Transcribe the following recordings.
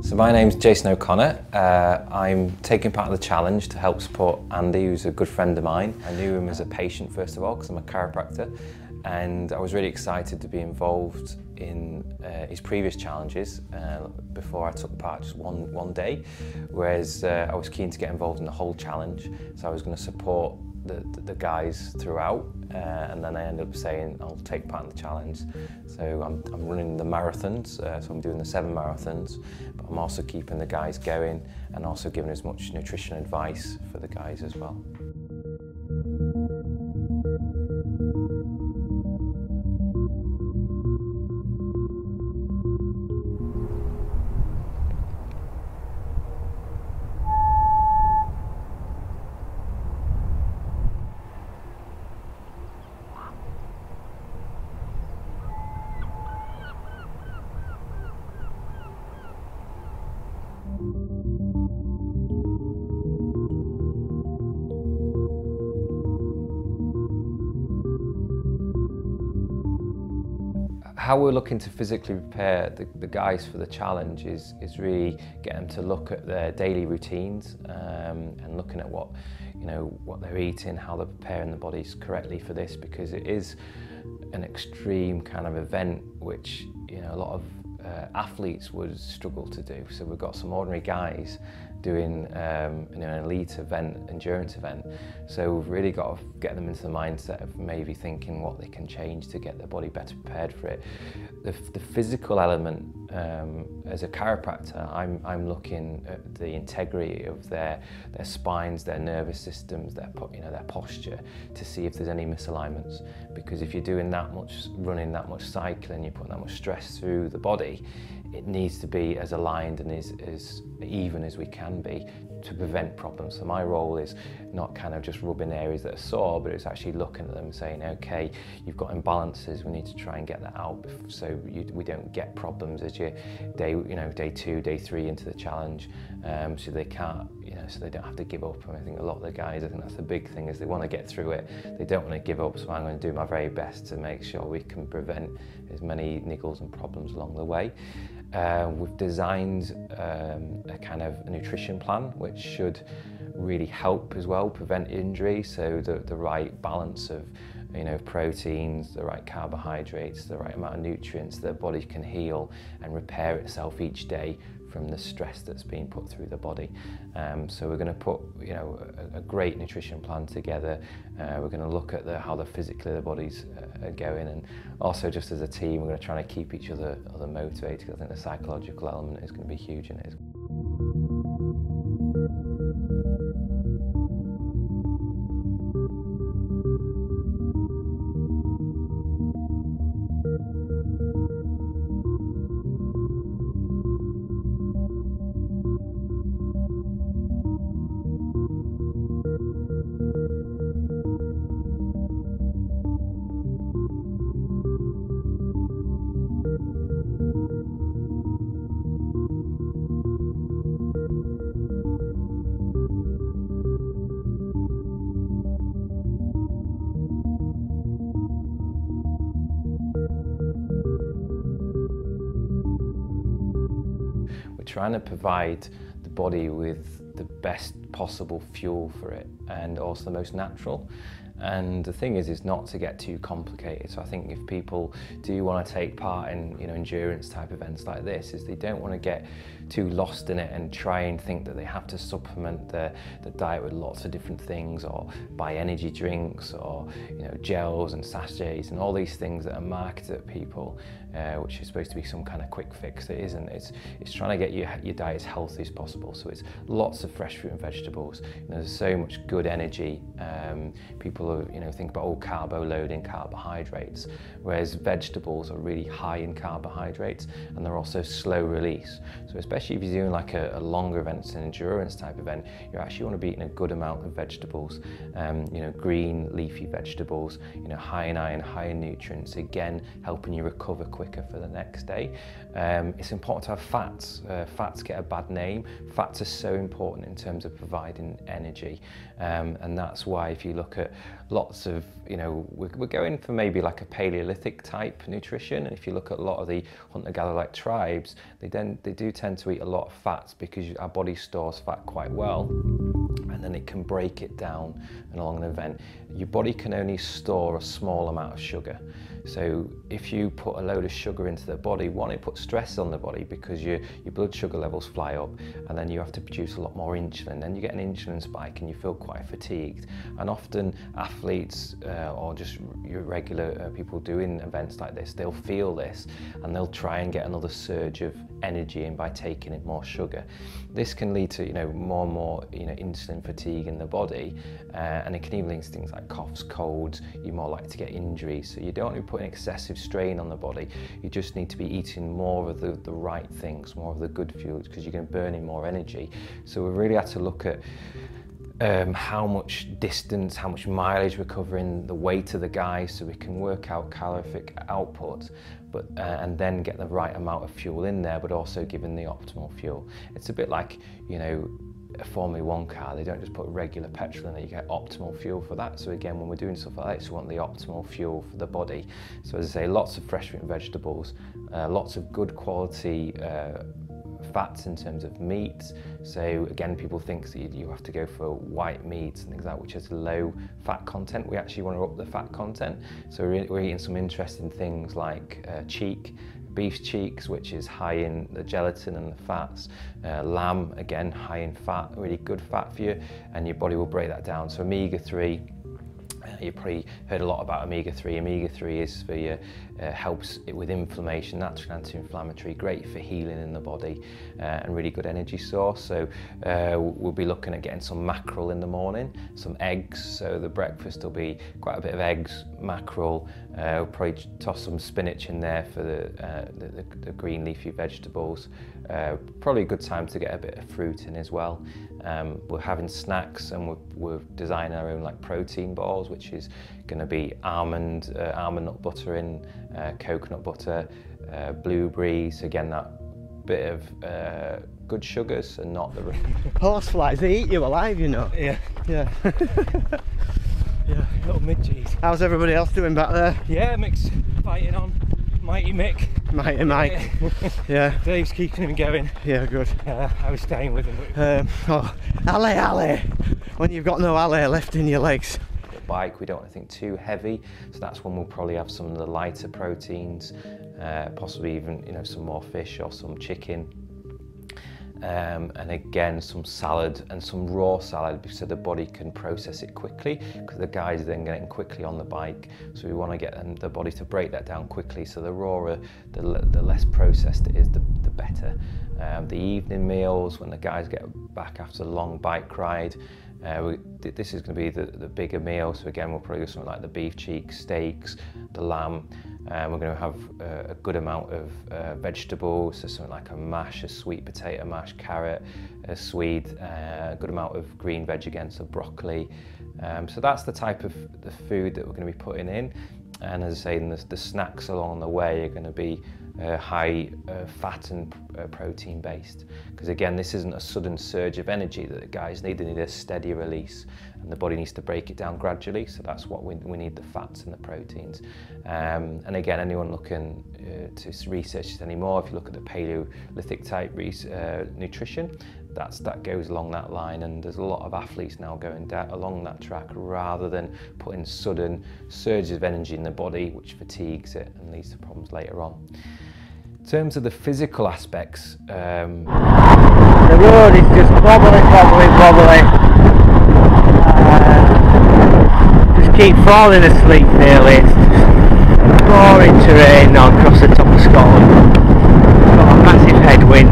So my name's Jason O'Connor. I'm taking part of the challenge to help support Andy, who's a good friend of mine. I knew him as a patient first of all because I'm a chiropractor, and I was really excited to be involved in his previous challenges before I took part just one day, whereas I was keen to get involved in the whole challenge, so I was going to support the guys throughout, and then I ended up saying I'll take part in the challenge. So I'm running the marathons, so I'm doing the 7 marathons, but I'm also keeping the guys going and also giving as much nutrition advice for the guys as well. How we're looking to physically prepare the guys for the challenge is really get them to look at their daily routines and looking at what they're eating, how they're preparing the bodies correctly for this, because it is an extreme kind of event which a lot of athletes would struggle to do. So we've got some ordinary guys doing an elite event, endurance event. So we've really got to get them into the mindset of maybe thinking what they can change to get their body better prepared for it. The physical element, as a chiropractor, I'm looking at the integrity of their spines, their nervous systems, their posture, to see if there's any misalignments. Because if you're doing that much running, that much cycling, you're putting that much stress through the body, it needs to be as aligned and as even as we can be to prevent problems. So my role is not kind of just rubbing areas that are sore, but it's actually looking at them saying, okay, you've got imbalances, we need to try and get that out so we don't get problems as you day 2, day 3 into the challenge, so they can't, so they don't have to give up. And I think a lot of the guys, I think that's the big thing, is they want to get through it, they don't want to give up, so I'm going to do my very best to make sure we can prevent as many niggles and problems along the way. We've designed a kind of nutrition plan which should really help as well prevent injury, so the right balance of proteins, the right carbohydrates, the right amount of nutrients, the body can heal and repair itself each day from the stress that's being put through the body. So we're going to put a great nutrition plan together. We're going to look at how physically the bodies are going, and also just as a team we're going to try to keep each other motivated. I think the psychological element is going to be huge in it. Trying to provide the body with the best possible fuel for it, and also the most natural. And the thing is not to get too complicated. So I think if people do want to take part in endurance type events like this, is they don't want to get too lost in it and try and think that they have to supplement the diet with lots of different things, or buy energy drinks, or gels and sachets and all these things that are marketed at people, which is supposed to be some kind of quick fix. It isn't. It's trying to get your diet as healthy as possible. So it's lots of fresh fruit and vegetables. There's so much good energy. People think about carbo loading carbohydrates, whereas vegetables are really high in carbohydrates, and they're also slow release. So especially if you're doing like a longer event, it's an endurance type event, you actually want to be eating a good amount of vegetables, green leafy vegetables, high in iron, high in nutrients, again helping you recover quicker for the next day. It's important to have fats. Fats get a bad name. Fats are so important in terms of providing energy, and that's why if you look at lots of you know, we're going for maybe like a Paleolithic type nutrition. And if you look at a lot of the hunter-gatherer-like tribes, they do tend to eat a lot of fats because our body stores fat quite well, and then it can break it down. And along an event, your body can only store a small amount of sugar. So if you put a load of sugar into the body, one, it puts stress on the body because your blood sugar levels fly up, and then you have to produce a lot more insulin. Then you get an insulin spike and you feel quite fatigued. And often athletes or just your regular people doing events like this, they'll feel this and they'll try and get another surge of energy in by taking in more sugar. This can lead to, you know, more and more, you know, insulin fatigue in the body, and it can even lead to things like coughs, colds. You're more likely to get injuries. So you don't want to put an excessive strain on the body. You just need to be eating more of the right things, more of the good foods, because you're going to burn in more energy. So we really had to look at how much distance, how much mileage we're covering, the weight of the guy, so we can work out calorific output, but and then get the right amount of fuel in there, but also giving the optimal fuel. It's a bit like, you know, a Formula 1 car. They don't just put regular petrol in there, you get optimal fuel for that. So again, when we're doing stuff like that, we want the optimal fuel for the body. So as I say, lots of fresh fruit and vegetables, lots of good quality fats in terms of meat. So again, people think that you have to go for white meats and things like that, which has low fat content. We actually want to up the fat content. So we're eating some interesting things like beef cheeks, which is high in the gelatin and the fats. Lamb, again, high in fat, really good fat for you, and your body will break that down. So omega-3, you've probably heard a lot about omega-3. Omega-3 is for your, helps it with inflammation, natural anti-inflammatory, great for healing in the body, and really good energy source. So we'll be looking at getting some mackerel in the morning, some eggs. So the breakfast will be quite a bit of eggs, mackerel. We'll probably toss some spinach in there for the green leafy vegetables. Probably a good time to get a bit of fruit in as well. We're having snacks, and we're designing our own like protein balls, which is going to be almond nut butter in, coconut butter, blueberries. Again, that bit of good sugars and not the horseflies. They eat you alive, you know. Yeah. Yeah. Yeah. Little midges. How's everybody else doing back there? Yeah, Mick's fighting on. Mighty Mick. Mighty Mike. Yeah. Dave's keeping him going. Yeah, good. I was staying with him. Oh, alley. When you've got no alley left in your legs. The bike, we don't want anything too heavy, so that's when we'll probably have some of the lighter proteins, possibly even, you know, some more fish or some chicken. And again, some salad and some raw salad, so the body can process it quickly, because the guy's then getting quickly on the bike. So we want to get the body to break that down quickly, so the rawer, the less processed it is, the better. The evening meals, when the guys get back after a long bike ride, this is going to be the bigger meal. So again, we'll probably do something like the beef cheeks, steaks, the lamb. We're going to have a good amount of vegetables, so something like a mash, a sweet potato mash, carrot, a swede, a good amount of green veg again, so broccoli. So that's the type of the food that we're going to be putting in. And as I say, the snacks along the way are going to be high fat and protein based, because again, this isn't a sudden surge of energy that the guys need. They need a steady release, and the body needs to break it down gradually. So that's what we need, the fats and the proteins. And again, anyone looking to research this anymore, if you look at the Paleolithic type nutrition, that goes along that line, and there's a lot of athletes now going along that track, rather than putting sudden surges of energy in the body, which fatigues it and leads to problems later on. In terms of the physical aspects, the road is just wobbly. Just keep falling asleep nearly. It's just boring terrain now across the top of Scotland. Got a massive headwind,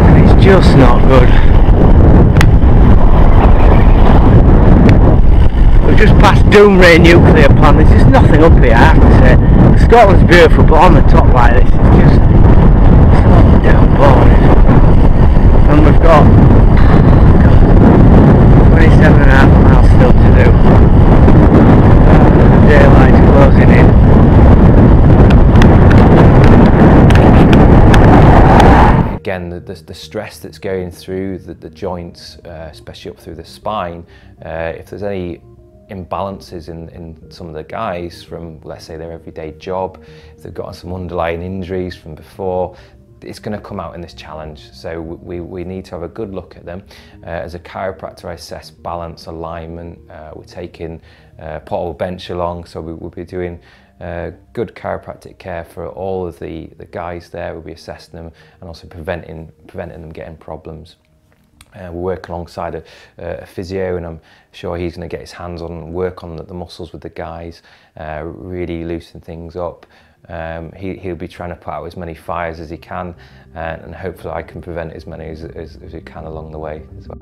and it's just not good. We've just passed Doomray nuclear plant. There's just nothing up here, I have to say. Scotland's beautiful, but on the top like this, it's just so down boring. And we've got 27.5 miles still to do. The daylight's closing in. Again, the stress that's going through the joints, especially up through the spine, if there's any imbalances in some of the guys from, let's say, their everyday job, if they've got some underlying injuries from before, it's going to come out in this challenge. So we need to have a good look at them. As a chiropractor, I assess balance, alignment. We're taking portable bench along, so we'll be doing good chiropractic care for all of the guys there. We'll be assessing them and also preventing them getting problems. We work alongside a physio, and I'm sure he's going to get his hands on and work on the muscles with the guys, really loosen things up. He'll be trying to put out as many fires as he can, and hopefully I can prevent as many as we can along the way as well.